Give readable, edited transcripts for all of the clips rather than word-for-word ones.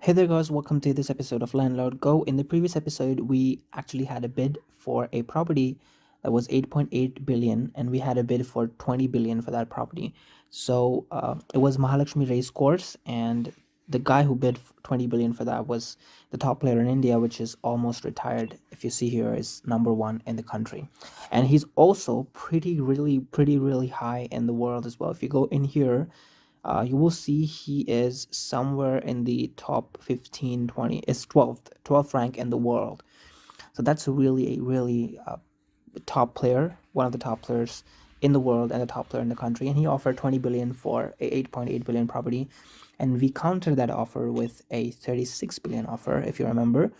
Hey there, guys, welcome to this episode of Landlord Go. In the previous episode, we actually had a bid for a property that was 8.8 billion, and we had a bid for 20 billion for that property. So it was Mahalakshmi Race Course, and the guy who bid 20 billion for that was the top player in India, which is almost retired. If you see here, is number one in the country, and he's also really high in the world as well. If you go in here, you will see he is somewhere in the top 15, 20. It's 12th rank in the world. So that's really top player, one of the top players in the world and the top player in the country. And he offered 20 billion for a 8.8 billion property, and we countered that offer with a 36 billion offer, if you remember.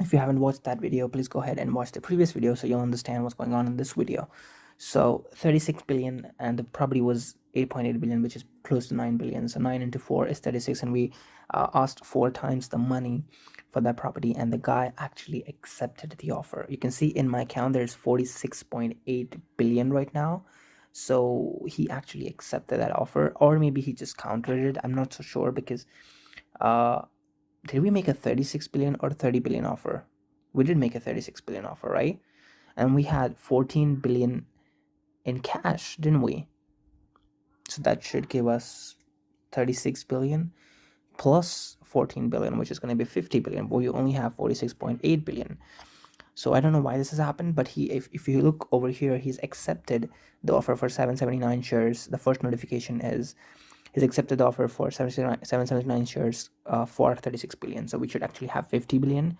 If you haven't watched that video, please go ahead and watch the previous video so you'll understand what's going on in this video. So 36 billion, and the property was 8.8 billion, which is close to 9 billion. So 9 into 4 is 36, and we asked 4 times the money for that property, and the guy actually accepted the offer. You can see in my account there's 46.8 billion right now. So he actually accepted that offer, or maybe he just countered it. I'm not so sure, because uh did we make a 36 billion or 30 billion offer? We did make a 36 billion offer, right? And we had 14 billion in cash, didn't we? So that should give us 36 billion plus 14 billion, which is going to be 50 billion, but we only have 46.8 billion. So I don't know why this has happened, but if you look over here, he's accepted the offer for 779 shares. The first notification is he's accepted the offer for 779 shares for 36 billion. So we should actually have 50 billion,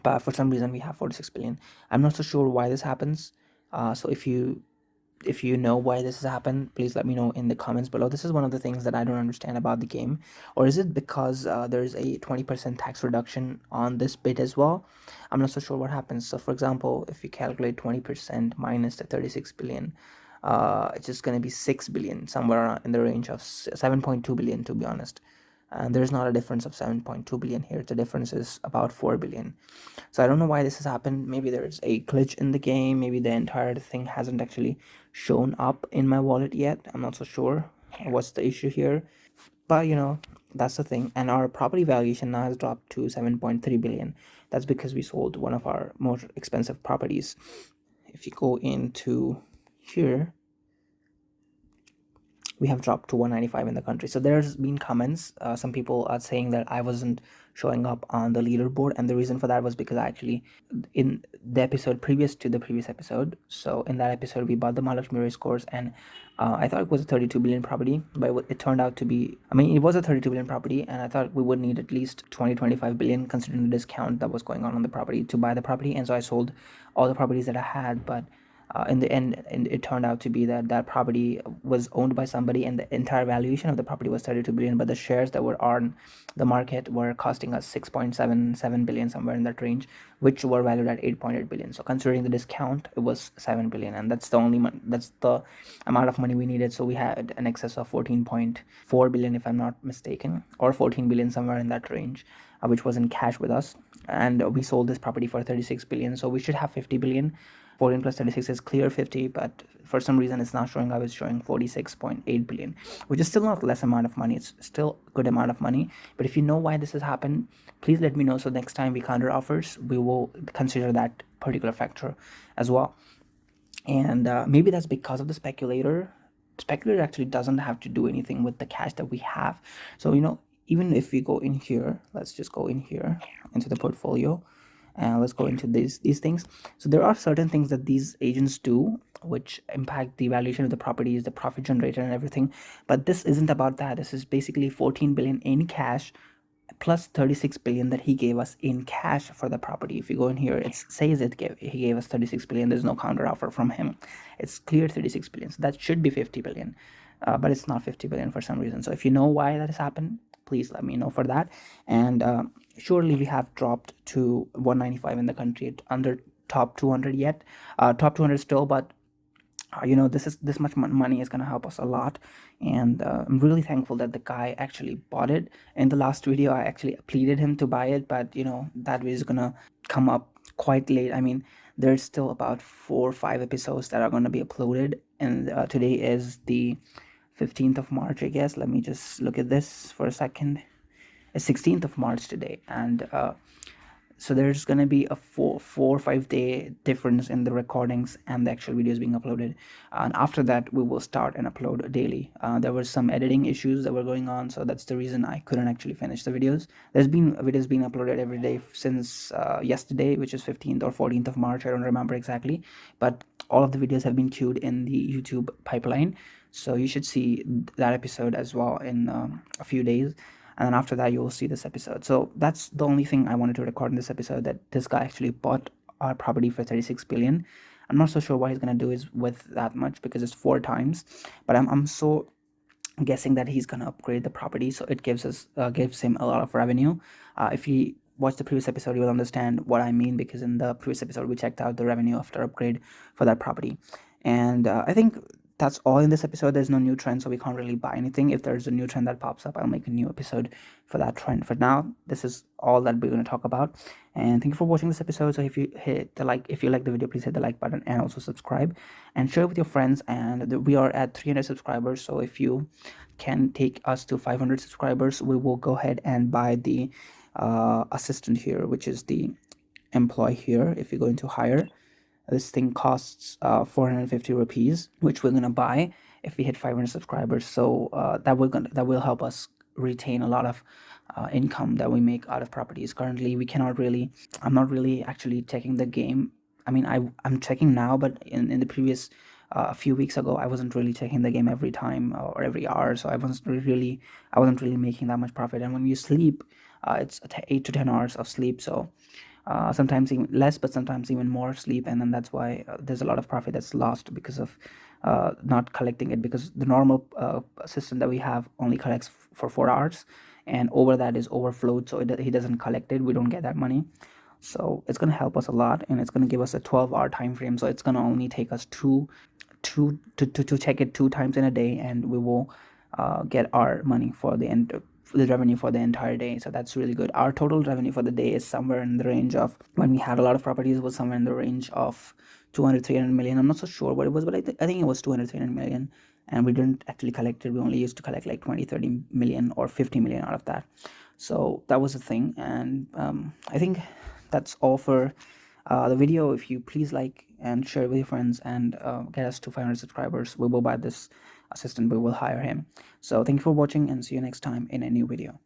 but for some reason we have 46 billion. I'm not so sure why this happens. So if you know why this has happened, please let me know in the comments below. This is one of the things that I don't understand about the game. Or is it because there's a 20% tax reduction on this bid as well? I'm not so sure what happens. So for example, if you calculate 20% minus the 36 billion, it's just going to be 6 billion, somewhere in the range of 7.2 billion, to be honest. And there's not a difference of 7.2 billion here. The difference is about 4 billion. So I don't know why this has happened. Maybe there's a glitch in the game. Maybe the entire thing hasn't actually shown up in my wallet yet. I'm not so sure what's the issue here. But that's the thing. And our property valuation now has dropped to 7.3 billion. That's because we sold one of our more expensive properties. If you go into here, we have dropped to 195 in the country. So there's been comments, some people are saying that I wasn't showing up on the leaderboard, and the reason for that was because I actually, in the episode previous to the previous episode, so in that episode we bought the Mahalakshmi race course, and I thought it was a 32 billion property, but it turned out to be, I mean, it was a 32 billion property, and I thought we would need at least 20-25 billion considering the discount that was going on the property to buy the property. And so I sold all the properties that I had, but in the end, and it turned out to be that that property was owned by somebody, and the entire valuation of the property was 32 billion, but the shares that were on the market were costing us 6.77 billion, somewhere in that range, which were valued at 8.8 billion. So considering the discount, it was 7 billion, and that's the only that's the amount of money we needed. So we had an excess of 14.4 billion, if I'm not mistaken, or 14 billion, somewhere in that range, which was in cash with us. And we sold this property for 36 billion, so we should have 50 billion. 14 plus 36 is clear 50, but for some reason it's not showing up. It's showing 46.8 billion, which is still not less amount of money. It's still a good amount of money. But if you know why this has happened, please let me know, so next time we counter offers, we will consider that particular factor as well. And maybe that's because of the speculator actually doesn't have to do anything with the cash that we have. So even if we go in here, let's just go in here into the portfolio, and let's go into these things. So there are certain things that these agents do which impact the valuation of the properties, the profit generator, and everything. But this isn't about that. This is basically 14 billion in cash plus 36 billion that he gave us in cash for the property. If you go in here, it says he gave us 36 billion. There's no counter offer from him. It's clear 36 billion. So that should be 50 billion, but it's not 50 billion for some reason. So if you know why that has happened, please let me know for that. And surely we have dropped to 195 in the country, under top 200 yet. Top 200 still, but this much money is going to help us a lot. And I'm really thankful that the guy actually bought it. In the last video, I actually pleaded him to buy it, but that video is going to come up quite late. I mean, there's still about 4 or 5 episodes that are going to be uploaded, and today is the 15th of March, I guess. Let me just look at this for a second. It's 16th of March today, and so there's going to be a 4 or 5 day difference in the recordings and the actual videos being uploaded, and after that we will start and upload daily. There were some editing issues that were going on, so that's the reason I couldn't actually finish the videos. There's been videos being uploaded every day since yesterday, which is 15th or 14th of March, I don't remember exactly, but all of the videos have been queued in the YouTube pipeline, so you should see that episode as well in a few days, and then after that you will see this episode. So that's the only thing I wanted to record in this episode, that this guy actually bought our property for 36 billion. I'm not so sure what he's going to do is with that much, because it's 4 times, but I'm so guessing that he's going to upgrade the property, so it gives him a lot of revenue. If you watch the previous episode, you will understand what I mean, because in the previous episode we checked out the revenue after upgrade for that property. And I think that's all in this episode. There's no new trend, so we can't really buy anything. If there's a new trend that pops up, I'll make a new episode for that trend. For now, this is all that we're going to talk about, and thank you for watching this episode. So if you like the video, please hit the like button and also subscribe and share with your friends. And we are at 300 subscribers, so if you can take us to 500 subscribers, we will go ahead and buy the assistant here, which is the employee here. If you go into hire, this thing costs 450 rupees, which we're gonna buy if we hit 500 subscribers. So that will help us retain a lot of income that we make out of properties. Currently, we cannot really. I'm not really actually checking the game. I mean, I'm checking now, but in the previous a few weeks ago, I wasn't really checking the game every time or every hour. So I wasn't really making that much profit. And when you sleep, it's 8 to 10 hours of sleep. So sometimes even less, but sometimes even more sleep, and then that's why there's a lot of profit that's lost because of not collecting it, because the normal system that we have only collects for 4 hours, and over that is overflowed, so he doesn't collect it, we don't get that money. So it's going to help us a lot, and it's going to give us a 12-hour time frame, so it's going to only take us to check it 2 times in a day, and we will get our money for the revenue for the entire day. So that's really good. Our total revenue for the day is somewhere in the range of, when we had a lot of properties, was somewhere in the range of 200-300 million. I'm not so sure what it was, but I think it was 200-300 million, and we didn't actually collect it. We only used to collect like 20-30 million or 50 million out of that. So that was the thing, and I think that's all for the video. If you please like and share with your friends, and get us to 500 subscribers, we will buy this assistant, we will hire him. So thank you for watching, and see you next time in a new video.